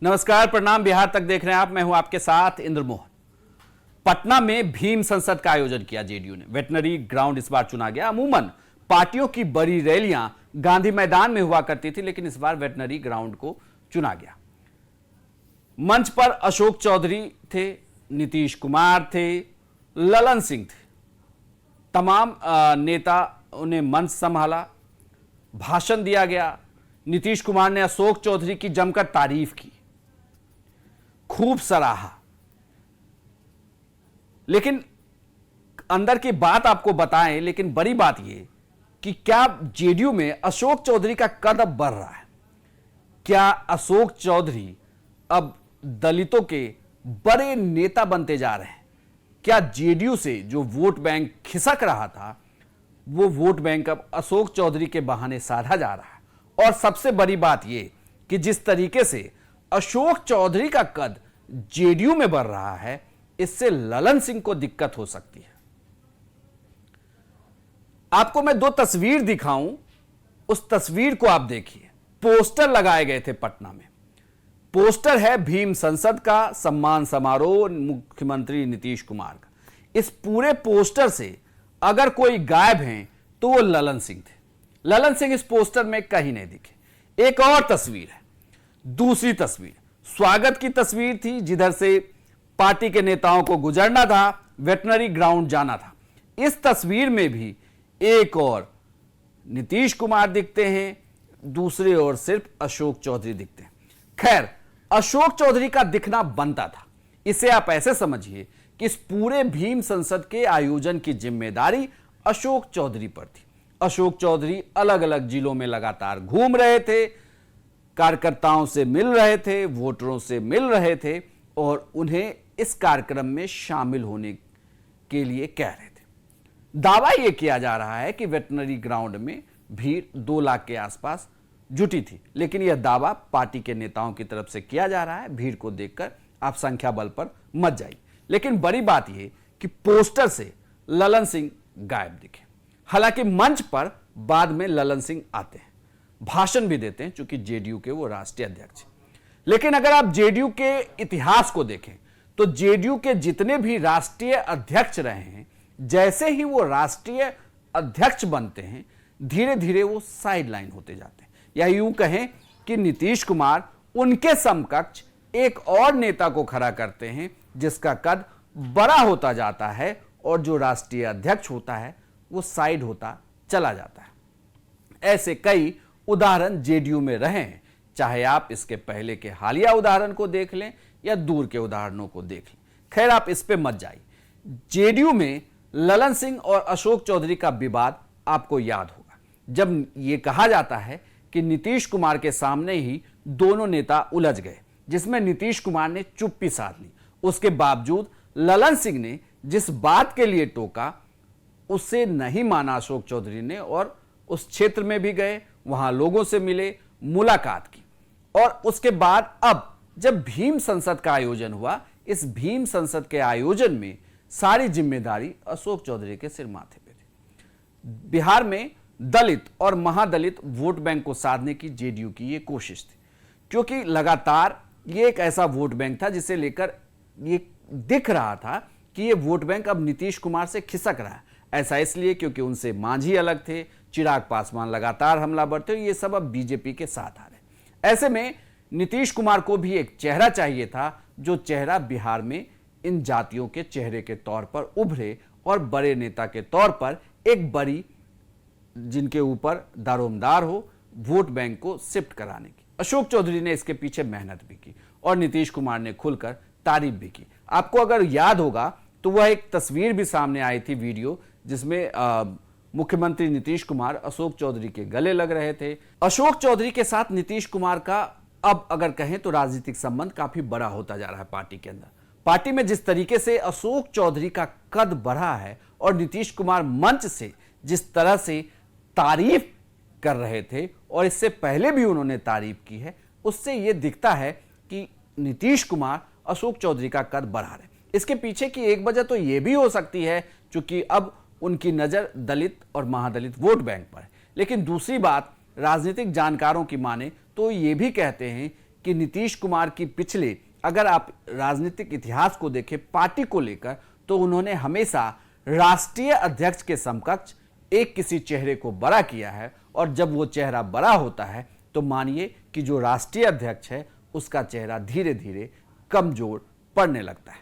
नमस्कार, प्रणाम। बिहार तक देख रहे हैं आप। मैं हूं आपके साथ इंद्र मोहन। पटना में भीम संसद का आयोजन किया जेडीयू ने। वेटनरी ग्राउंड इस बार चुना गया। अमूमन पार्टियों की बड़ी रैलियां गांधी मैदान में हुआ करती थी, लेकिन इस बार वेटनरी ग्राउंड को चुना गया। मंच पर अशोक चौधरी थे, नीतीश कुमार थे, ललन सिंह थे। तमाम नेताओं ने मंच संभाला, भाषण दिया गया। नीतीश कुमार ने अशोक चौधरी की जमकर तारीफ की, खूब सराहा। लेकिन अंदर की बात आपको बताएं, लेकिन बड़ी बात यह कि क्या जेडीयू में अशोक चौधरी का कद अब बढ़ रहा है? क्या अशोक चौधरी अब दलितों के बड़े नेता बनते जा रहे हैं? क्या जेडीयू से जो वोट बैंक खिसक रहा था, वो वोट बैंक अब अशोक चौधरी के बहाने साधा जा रहा है? और सबसे बड़ी बात यह कि जिस तरीके से अशोक चौधरी का कद जेडीयू में बढ़ रहा है, इससे ललन सिंह को दिक्कत हो सकती है। आपको मैं दो तस्वीर दिखाऊं, उस तस्वीर को आप देखिए। पोस्टर लगाए गए थे पटना में। पोस्टर है भीम संसद का, सम्मान समारोह मुख्यमंत्री नीतीश कुमार का। इस पूरे पोस्टर से अगर कोई गायब हैं तो वो ललन सिंह थे। ललन सिंह इस पोस्टर में कहीं नहीं दिखे। एक और तस्वीर है, दूसरी तस्वीर स्वागत की तस्वीर थी, जिधर से पार्टी के नेताओं को गुजरना था, वेटनरी ग्राउंड जाना था। इस तस्वीर में भी एक और नीतीश कुमार दिखते हैं, दूसरे ओर सिर्फ अशोक चौधरी दिखते हैं। खैर, अशोक चौधरी का दिखना बनता था। इसे आप ऐसे समझिए कि इस पूरे भीम संसद के आयोजन की जिम्मेदारी अशोक चौधरी पर थी। अशोक चौधरी अलग अलग जिलों में लगातार घूम रहे थे, कार्यकर्ताओं से मिल रहे थे, वोटरों से मिल रहे थे और उन्हें इस कार्यक्रम में शामिल होने के लिए कह रहे थे। दावा यह किया जा रहा है कि वेटनरी ग्राउंड में भीड़ 2 लाख के आसपास जुटी थी, लेकिन यह दावा पार्टी के नेताओं की तरफ से किया जा रहा है। भीड़ को देखकर आप संख्या बल पर मत जाइए। लेकिन बड़ी बात यह कि पोस्टर से ललन सिंह गायब दिखे। हालांकि मंच पर बाद में ललन सिंह आते हैं, भाषण भी देते हैं, चूंकि जेडीयू के वो राष्ट्रीय अध्यक्ष हैं। लेकिन अगर आप जेडीयू के इतिहास को देखें तो जेडीयू के जितने भी राष्ट्रीय अध्यक्ष रहे हैं, जैसे ही वो राष्ट्रीय अध्यक्ष बनते हैं, धीरे धीरे वो साइड लाइन होते जाते हैं। या यूं कहें कि नीतीश कुमार उनके समकक्ष एक और नेता को खड़ा करते हैं, जिसका कद बड़ा होता जाता है और जो राष्ट्रीय अध्यक्ष होता है वो साइड होता चला जाता है। ऐसे कई उदाहरण जेडीयू में रहे हैं, चाहे आप इसके पहले के हालिया उदाहरण को देख लें या दूर के उदाहरणों को देख लें। खैर, आप इस पे मत जाइए। जेडीयू में ललन सिंह और अशोक चौधरी का विवाद आपको याद होगा, जब यह कहा जाता है कि नीतीश कुमार के सामने ही दोनों नेता उलझ गए, जिसमें नीतीश कुमार ने चुप्पी साध ली। उसके बावजूद ललन सिंह ने जिस बात के लिए टोका, उससे नहीं माना अशोक चौधरी ने और उस क्षेत्र में भी गए, वहां लोगों से मिले, मुलाकात की। और उसके बाद अब जब भीम संसद का आयोजन हुआ, इस भीम संसद के आयोजन में सारी जिम्मेदारी अशोक चौधरी के सिर माथे पे थी। बिहार में दलित और महादलित वोट बैंक को साधने की जेडीयू की यह कोशिश थी, क्योंकि लगातार ये एक ऐसा वोट बैंक था जिसे लेकर ये दिख रहा था कि ये वोट बैंक अब नीतीश कुमार से खिसक रहा है। ऐसा इसलिए क्योंकि उनसे मांझी अलग थे, चिराग पासवान लगातार हमलावर थे, ये सब अब बीजेपी के साथ आ रहे। ऐसे में नीतीश कुमार को भी एक चेहरा चाहिए था, जो चेहरा बिहार में इन जातियों के चेहरे के तौर पर उभरे और बड़े नेता के तौर पर एक बड़ी, जिनके ऊपर दारोमदार हो, वोट बैंक को शिफ्ट कराने की। अशोक चौधरी ने इसके पीछे मेहनत भी की और नीतीश कुमार ने खुलकर तारीफ भी की। आपको अगर याद होगा तो वह एक तस्वीर भी सामने आई थी, वीडियो, जिसमें मुख्यमंत्री नीतीश कुमार अशोक चौधरी के गले लग रहे थे। अशोक चौधरी के साथ नीतीश कुमार का अब अगर कहें तो राजनीतिक संबंध काफी बड़ा होता जा रहा है पार्टी के अंदर। पार्टी में जिस तरीके से अशोक चौधरी का कद बढ़ा है और नीतीश कुमार मंच से जिस तरह से तारीफ कर रहे थे और इससे पहले भी उन्होंने तारीफ की है, उससे यह दिखता है कि नीतीश कुमार अशोक चौधरी का कद बढ़ा रहे। इसके पीछे की एक वजह तो यह भी हो सकती है क्योंकि अब उनकी नजर दलित और महादलित वोट बैंक पर है। लेकिन दूसरी बात, राजनीतिक जानकारों की माने तो ये भी कहते हैं कि नीतीश कुमार की पिछले, अगर आप राजनीतिक इतिहास को देखें पार्टी को लेकर, तो उन्होंने हमेशा राष्ट्रीय अध्यक्ष के समकक्ष एक किसी चेहरे को बड़ा किया है, और जब वो चेहरा बड़ा होता है तो मानिए कि जो राष्ट्रीय अध्यक्ष है उसका चेहरा धीरे धीरे कमजोर पड़ने लगता है।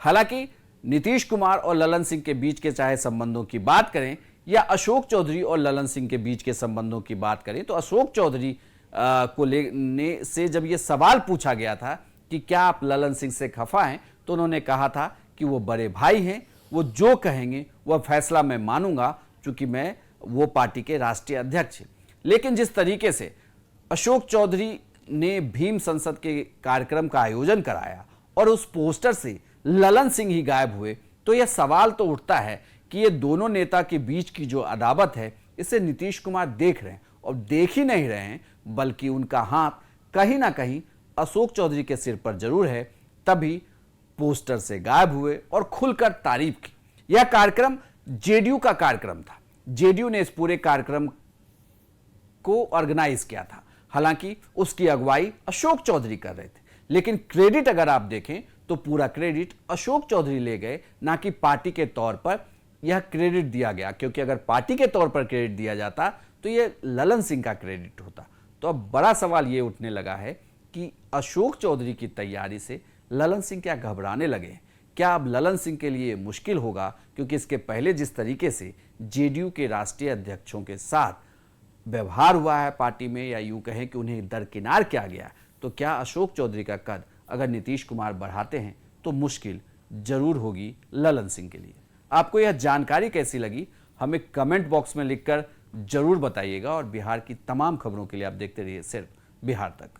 हालांकि नीतीश कुमार और ललन सिंह के बीच के चाहे संबंधों की बात करें या अशोक चौधरी और ललन सिंह के बीच के संबंधों की बात करें, तो अशोक चौधरी को लेने से जब ये सवाल पूछा गया था कि क्या आप ललन सिंह से खफा हैं, तो उन्होंने कहा था कि वो बड़े भाई हैं, वो जो कहेंगे वह फैसला मैं मानूंगा, क्योंकि मैं वो पार्टी के राष्ट्रीय अध्यक्ष हैं। लेकिन जिस तरीके से अशोक चौधरी ने भीम संसद के कार्यक्रम का आयोजन कराया और उस पोस्टर से ललन सिंह ही गायब हुए, तो यह सवाल तो उठता है कि ये दोनों नेता के बीच की जो अदावत है इसे नीतीश कुमार देख रहे हैं, और देख ही नहीं रहे हैं बल्कि उनका हाथ कहीं ना कहीं अशोक चौधरी के सिर पर जरूर है, तभी पोस्टर से गायब हुए और खुलकर तारीफ की। यह कार्यक्रम जेडीयू का कार्यक्रम था, जेडीयू ने इस पूरे कार्यक्रम को ऑर्गेनाइज किया था, हालांकि उसकी अगुवाई अशोक चौधरी कर रहे थे, लेकिन क्रेडिट अगर आप देखें तो पूरा क्रेडिट अशोक चौधरी ले गए, ना कि पार्टी के तौर पर यह क्रेडिट दिया गया, क्योंकि अगर पार्टी के तौर पर क्रेडिट दिया जाता तो यह ललन सिंह का क्रेडिट होता। तो अब बड़ा सवाल यह उठने लगा है कि अशोक चौधरी की तैयारी से ललन सिंह क्या घबराने लगे हैं? क्या अब ललन सिंह के लिए मुश्किल होगा, क्योंकि इसके पहले जिस तरीके से जेडीयू के राष्ट्रीय अध्यक्षों के साथ व्यवहार हुआ है पार्टी में, या यूं कहें कि उन्हें दरकिनार किया गया, तो क्या अशोक चौधरी का कद अगर नीतीश कुमार बढ़ाते हैं तो मुश्किल जरूर होगी ललन सिंह के लिए। आपको यह जानकारी कैसी लगी हमें कमेंट बॉक्स में लिखकर जरूर बताइएगा, और बिहार की तमाम खबरों के लिए आप देखते रहिए सिर्फ बिहार तक।